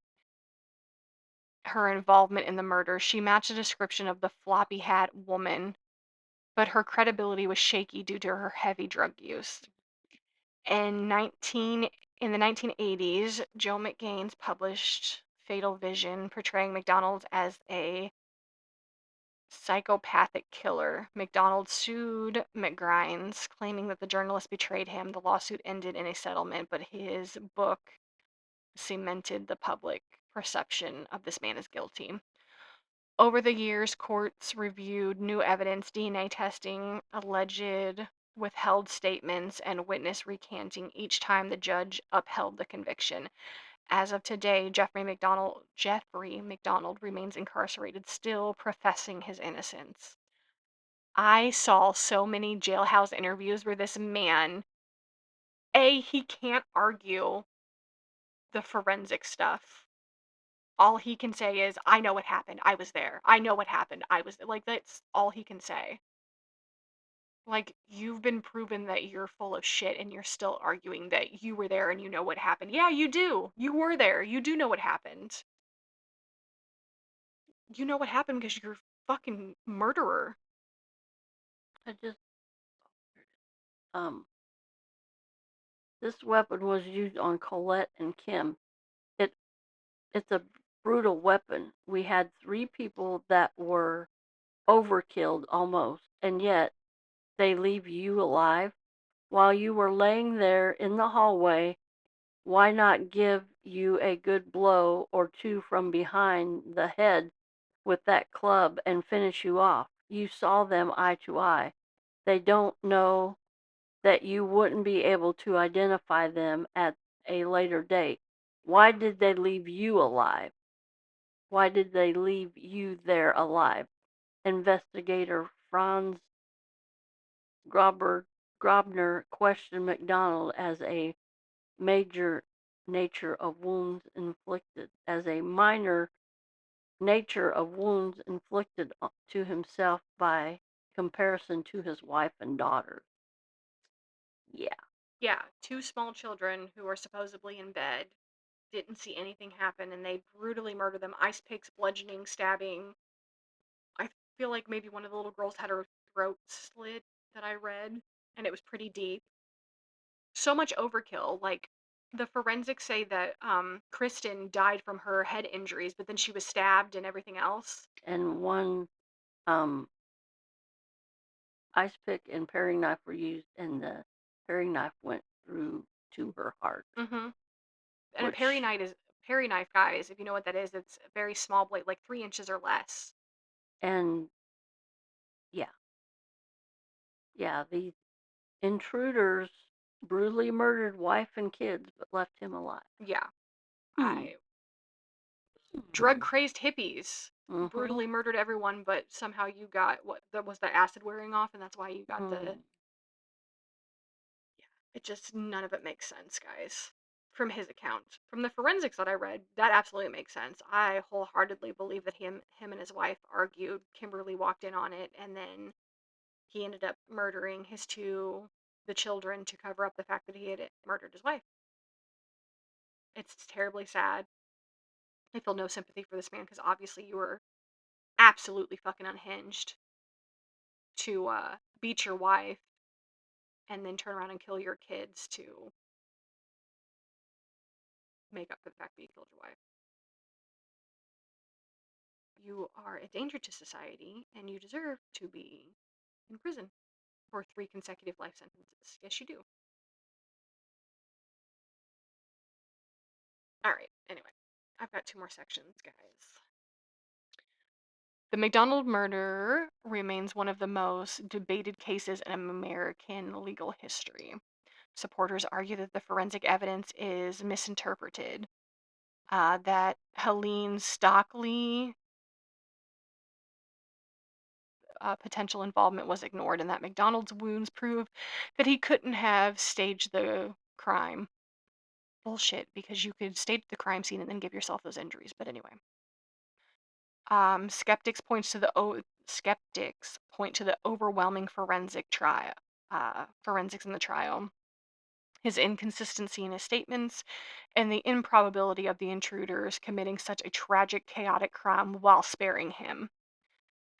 S1: her involvement in the murder. She matched the description of the floppy hat woman, but her credibility was shaky due to her heavy drug use. In 19 in the 1980s, Joe McGaines published Fatal Vision, portraying MacDonald as a psychopathic killer. MacDonald sued McGrines, claiming that the journalist betrayed him. The lawsuit ended in a settlement, but his book cemented the public perception of this man as guilty. Over the years, courts reviewed new evidence, DNA testing, alleged withheld statements, and witness recanting each time the judge upheld the conviction. As of today, Jeffrey MacDonald remains incarcerated, still professing his innocence. I saw so many jailhouse interviews where this man, he can't argue the forensic stuff. All he can say is, "I know what happened. I was there. I know what happened. I was," like, that's all he can say. Like, you've been proven that you're full of shit and you're still arguing that you were there and you know what happened. Yeah, you do. You were there. You do know what happened. You know what happened because you're a fucking murderer.
S2: I just um this weapon was used on Colette and Kim. It it's a brutal weapon. We had three people that were overkilled almost, and yet they leave you alive while you were laying there in the hallway. Why not give you a good blow or two from behind the head with that club and finish you off? You saw them eye to eye. They don't know that you wouldn't be able to identify them at a later date. Why did they leave you alive? Why did they leave you there alive? Investigator Franz Grobner, Grobner questioned MacDonald as a major nature of wounds inflicted, as a minor nature of wounds inflicted to himself by comparison to his wife and daughters. Yeah.
S1: Yeah, two small children who are supposedly in bed didn't see anything happen and they brutally murder them. Ice picks, bludgeoning, stabbing. I feel like maybe one of the little girls had her throat slit that I read, and it was pretty deep. So much overkill. Like, the forensics say that Kristen died from her head injuries, but then she was stabbed and everything else.
S2: And one um, ice pick and paring knife were used, and the paring knife went through to her heart,
S1: Mm-hmm. And a
S2: which,
S1: Perry knife, guys. If you know what that is, it's a very small blade, like 3 inches or less.
S2: and yeah, yeah, the intruders brutally murdered wife and kids, but left him alive.
S1: Yeah,
S2: Hmm.
S1: I drug
S2: Hmm.
S1: crazed hippies
S2: Mm-hmm.
S1: brutally murdered everyone, but somehow you got what that was the acid wearing off, and that's why you got
S2: Hmm.
S1: the. Yeah, it just none of it makes sense, guys. From his account, from the forensics that I read, that absolutely makes sense. I wholeheartedly believe that him and his wife argued. Kimberly walked in on it, and then he ended up murdering the children to cover up the fact that he had murdered his wife. It's terribly sad. I feel no sympathy for this man because obviously you were absolutely fucking unhinged to beat your wife and then turn around and kill your kids to make up for the fact that you killed your wife. You are a danger to society and you deserve to be in prison for 3 consecutive life sentences. Yes, you do. All right, anyway, I've got 2 more sections, guys. The MacDonald murder remains one of the most debated cases in American legal history. Supporters argue that the forensic evidence is misinterpreted, that Helene Stockley potential involvement was ignored, and that MacDonald's wounds prove that he couldn't have staged the crime. Bullshit, because you could stage the crime scene and then give yourself those injuries. But anyway, skeptics point to the overwhelming forensics in the trial, his inconsistency in his statements, and the improbability of the intruders committing such a tragic, chaotic crime while sparing him.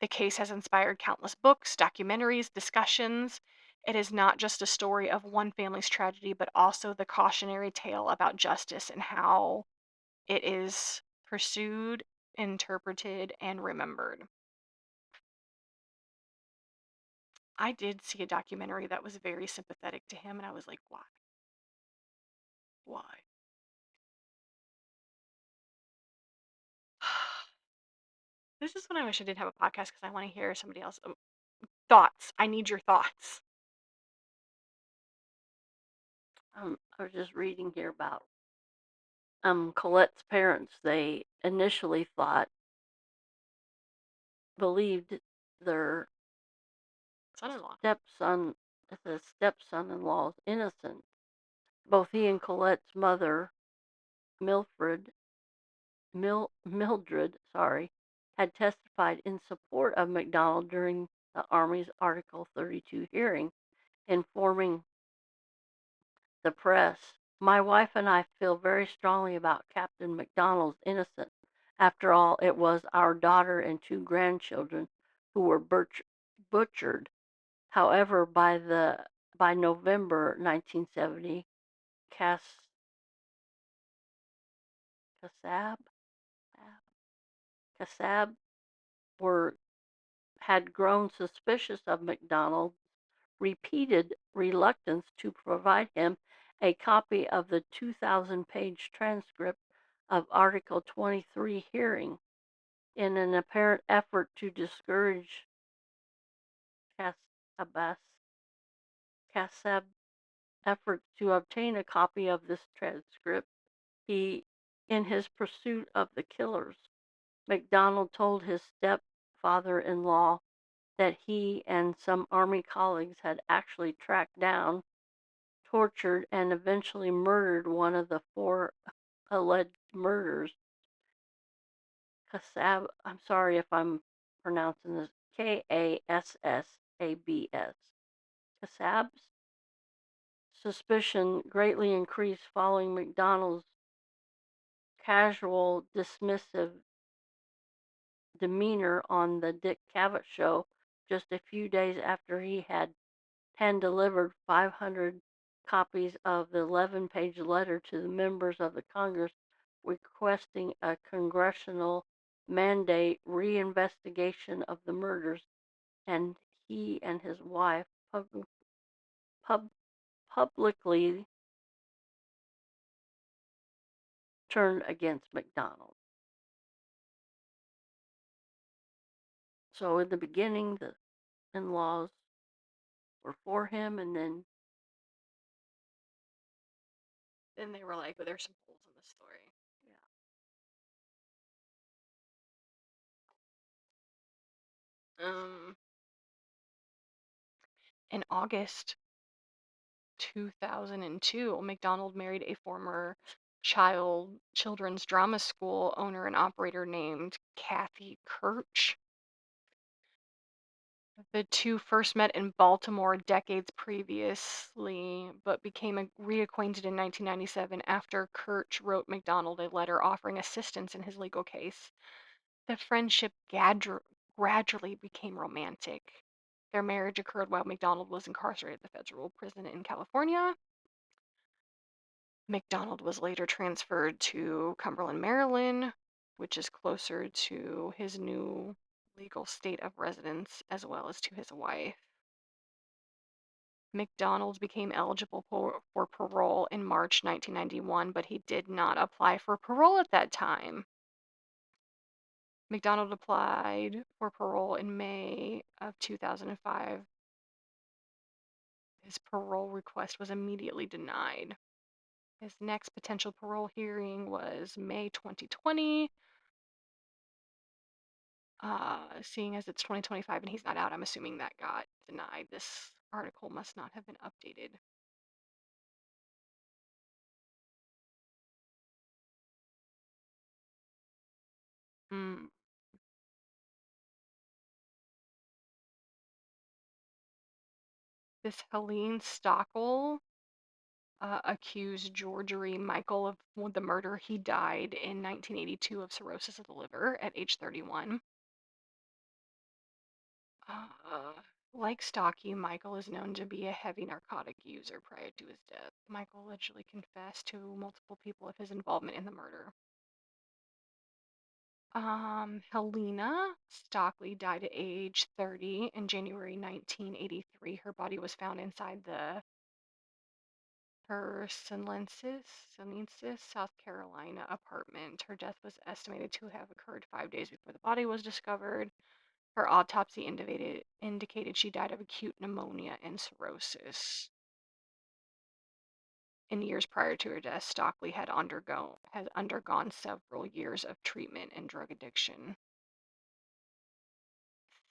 S1: The case has inspired countless books, documentaries, discussions. It is not just a story of one family's tragedy, but also the cautionary tale about justice and how it is pursued, interpreted, and remembered. I did see a documentary that was very sympathetic to him, and I was like, why? Why? This is when I wish I did have a podcast because I want to hear somebody else. Thoughts. I need your thoughts.
S2: I was just reading here about Colette's parents. They initially believed their
S1: Son in law.
S2: stepson, the stepson-in-law's innocence. Both he and Colette's mother, Milfred, Mildred, had testified in support of MacDonald during the Army's Article 32 hearing, informing the press, "My wife and I feel very strongly about Captain MacDonald's innocence. After all, it was our daughter and two grandchildren who were butchered. However, by November 1970, Cas- Kassab, Kassab were had grown suspicious of MacDonald's repeated reluctance to provide him a copy of the 2,000-page transcript of Article 23 hearing in an apparent effort to discourage Kassab's efforts to obtain a copy of this transcript. He, in his pursuit of the killers, MacDonald told his stepfather-in-law that he and some Army colleagues had actually tracked down, tortured, and eventually murdered one of the four alleged murders. Kassab, I'm sorry if I'm pronouncing this, Kassabs. Kassab's suspicion greatly increased following MacDonald's casual, dismissive demeanor on the Dick Cavett show just a few days after he had hand-delivered 500 copies of the 11-page letter to the members of the Congress requesting a congressional mandate reinvestigation of the murders, and he and his wife pub- publicly turned against MacDonald. So in the beginning, the in-laws were for him, and then
S1: Then they were like, "But there's some holes in the story."
S2: yeah.
S1: Um, in August 2002, MacDonald married a former children's drama school owner and operator named Kathy Kirch. The two first met in Baltimore decades previously, but became reacquainted in 1997 after Kirch wrote MacDonald a letter offering assistance in his legal case. The friendship gradually became romantic. Their marriage occurred while MacDonald was incarcerated at the federal prison in California. MacDonald was later transferred to Cumberland, Maryland, which is closer to his new legal state of residence, as well as to his wife. MacDonald became eligible for parole in March 1991, but he did not apply for parole at that time. MacDonald applied for parole in May of 2005. His parole request was immediately denied. His next potential parole hearing was May 2020. Seeing as it's 2025 and he's not out, I'm assuming that got denied. This article must not have been updated. Mm. This Helene Stockel accused Georgery Michael of the murder. He died in 1982 of cirrhosis of the liver at age 31. Uh, like Stocky, Michael is known to be a heavy narcotic user prior to his death. Michael allegedly confessed to multiple people of his involvement in the murder. Helena Stockley died at age 30 in January 1983. Her body was found inside her Sinensis, South Carolina apartment. Her death was estimated to have occurred 5 days before the body was discovered. Her autopsy indicated she died of acute pneumonia and cirrhosis. In years prior to her death, Stockley had undergone several years of treatment and drug addiction.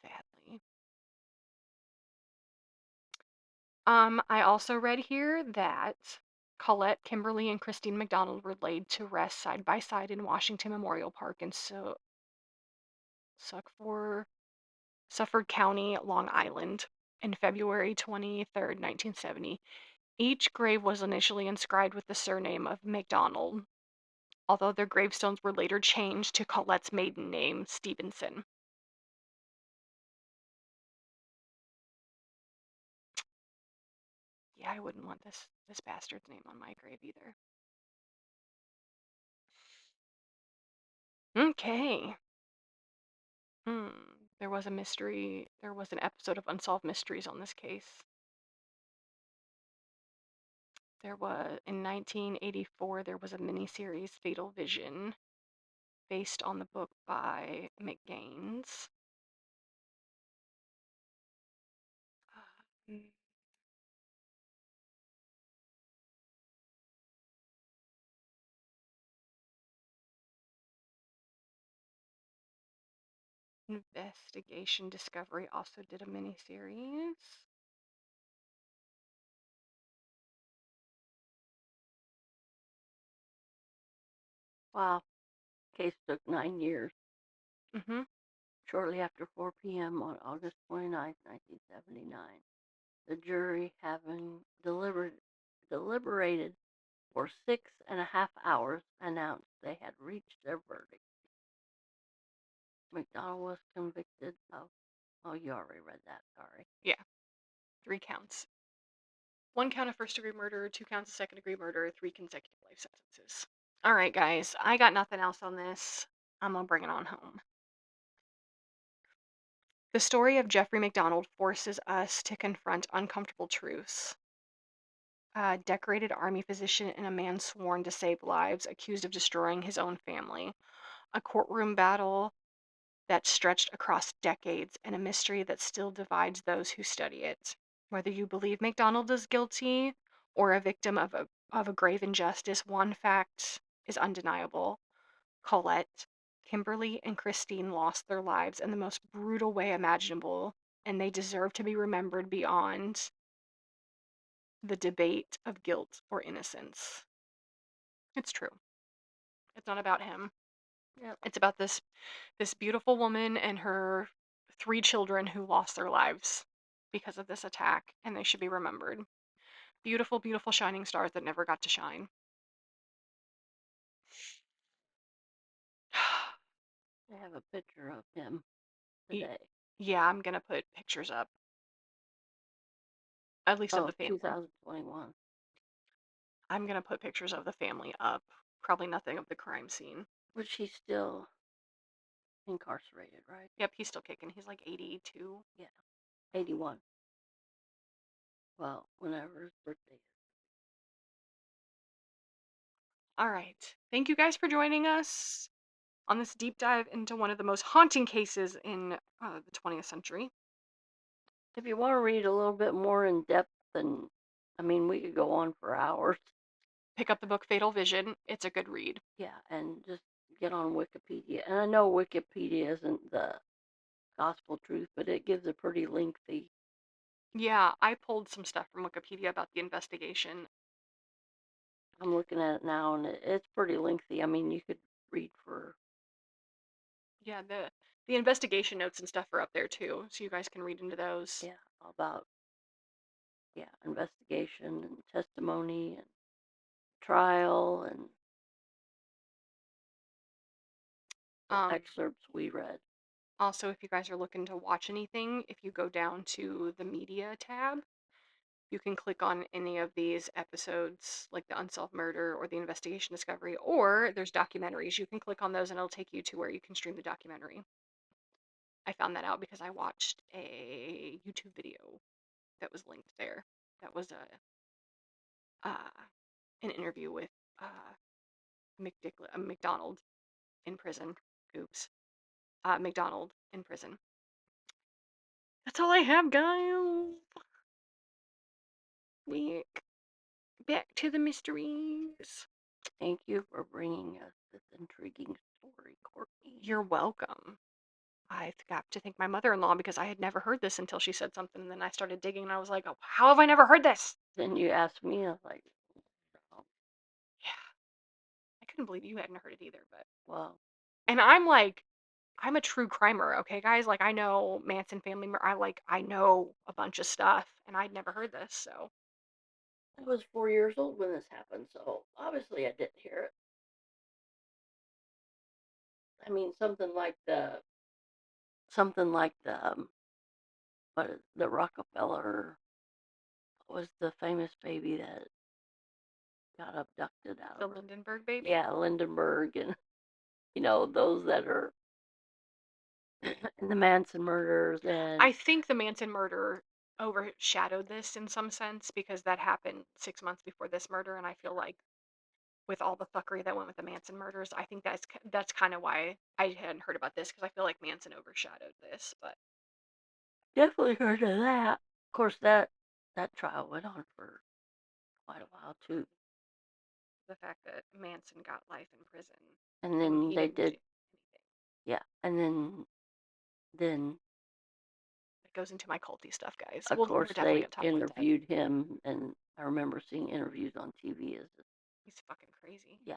S1: Sadly. I also read here that Colette, Kimberly, and Christine MacDonald were laid to rest side by side in Washington Memorial Park in Suckford, Suffolk County, Long Island, in February 23rd, 1970. Each grave was initially inscribed with the surname of MacDonald, although their gravestones were later changed to Colette's maiden name, Stevenson. Yeah, I wouldn't want this bastard's name on my grave either. Okay. Hmm. There was a mystery. There was an episode of Unsolved Mysteries on this case. There was in 1984 there was a miniseries, Fatal Vision, based on the book by McGaines. Uh, Investigation Discovery also did a miniseries.
S2: Wow. Case took 9 years.
S1: Mm-hmm.
S2: Shortly after 4 p.m. on August 29, 1979, the jury, having deliberated for 6.5 hours, announced they had reached their verdict. MacDonald was convicted of. Oh, you already read that. Sorry.
S1: Yeah, 3 counts. 1 count of first degree murder, 2 counts of second degree murder, 3 consecutive life sentences. All right, guys, I got nothing else on this. I'm gonna bring it on home. The story of Jeffrey MacDonald forces us to confront uncomfortable truths. A decorated army physician and a man sworn to save lives, accused of destroying his own family. A courtroom battle that stretched across decades, and a mystery that still divides those who study it. Whether you believe MacDonald is guilty or a victim of a grave injustice, one fact is undeniable. Colette, Kimberly, and Christine lost their lives in the most brutal way imaginable, and they deserve to be remembered beyond the debate of guilt or innocence. It's true. It's not about him.
S2: Yep.
S1: It's about this beautiful woman and her 3 children who lost their lives because of this attack, and they should be remembered. Beautiful, beautiful shining stars that never got to shine.
S2: I have a picture of him today.
S1: Yeah, I'm gonna put pictures up, at least of
S2: Oh,
S1: the family.
S2: 2021.
S1: I'm gonna put pictures of the family up. Probably nothing of the crime scene.
S2: But she's still incarcerated, right?
S1: Yep, he's still kicking. He's like 82.
S2: Yeah. 81. Well, whenever his birthday is.
S1: All right. Thank you guys for joining us on this deep dive into one of the most haunting cases in the 20th century.
S2: If you want to read a little bit more in depth, then I mean, we could go on for hours.
S1: Pick up the book Fatal Vision. It's a good read.
S2: Yeah, and just get on Wikipedia. And I know Wikipedia isn't the gospel truth, but it gives a pretty lengthy.
S1: Yeah, I pulled some stuff from Wikipedia about the investigation.
S2: I'm looking at it now, and it's pretty lengthy. I mean, you could read for.
S1: Yeah, the investigation notes and stuff are up there too, so you guys can read into those.
S2: Yeah, about investigation and testimony and trial and the
S1: Um,
S2: excerpts we read.
S1: Also, if you guys are looking to watch anything, if you go down to the media tab, you can click on any of these episodes, like the Unsolved Murder or the Investigation Discovery, or there's documentaries. You can click on those and it'll take you to where you can stream the documentary. I found that out because I watched a YouTube video that was linked there. That was an interview with uh, McDonald in prison. Oops, McDonald in prison. That's all I have, guys. Week back to the mysteries.
S2: Thank you for bringing us this intriguing story, Courtney.
S1: You're welcome. I've got to thank my mother-in-law because I had never heard this until she said something, and then I started digging, and I was like, "Oh, how have I never heard this?"
S2: Then you asked me, I was like,
S1: couldn't believe you hadn't heard it either, but
S2: Well,
S1: and I'm like, I'm a true crimer, okay, guys? Like I know Manson family. I know a bunch of stuff, and I'd never heard this. So
S2: I was 4 years old when this happened, so obviously I didn't hear it. I mean, something like the what is the Rockefeller was the famous baby that got abducted out
S1: the
S2: of
S1: Lindenberg baby.
S2: yeah Lindenberg and those that are in the Manson murders and
S1: I think the Manson murder overshadowed this in some sense because that happened 6 months before this murder, and I feel like with all the fuckery that went with the Manson murders, I think that's kind of why I hadn't heard about this because I feel like Manson overshadowed this. But
S2: definitely heard of that. Of course, that trial went on for quite a while too,
S1: the fact that Manson got life in prison
S2: and
S1: and
S2: then
S1: he
S2: they
S1: didn't do
S2: did
S1: anything,
S2: yeah, and then
S1: it goes into my culty stuff, guys.
S2: of
S1: We're
S2: course
S1: definitely
S2: they
S1: gonna talk about that.
S2: interviewed him, and I remember seeing interviews on TV as
S1: He's fucking crazy.
S2: yeah.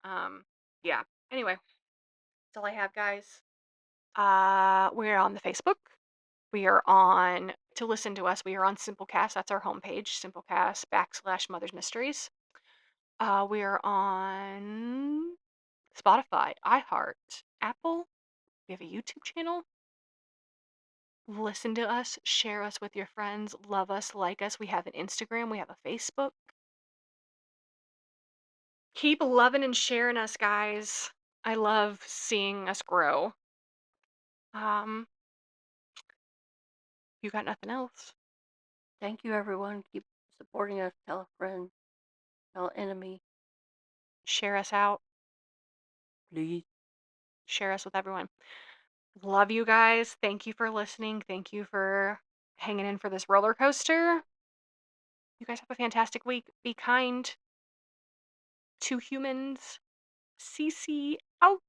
S1: Um, yeah. Anyway, that's all I have, guys. We're on the Facebook. We are on to listen to us. We are on Simplecast. That's our homepage. Simplecast / Mother's Mysteries. We are on Spotify, iHeart, Apple. We have a YouTube channel. Listen to us, share us with your friends, love us, like us. We have an Instagram, we have a Facebook. Keep loving and sharing us, guys. I love seeing us grow. Um, you got nothing else?
S2: Thank you, everyone. Keep supporting us. Tell a friend, tell an enemy,
S1: Share us out.
S2: please.
S1: Share us with everyone. Love you guys. Thank you for listening. Thank you for hanging in for this roller coaster. You guys have a fantastic week. Be kind to humans. CC out.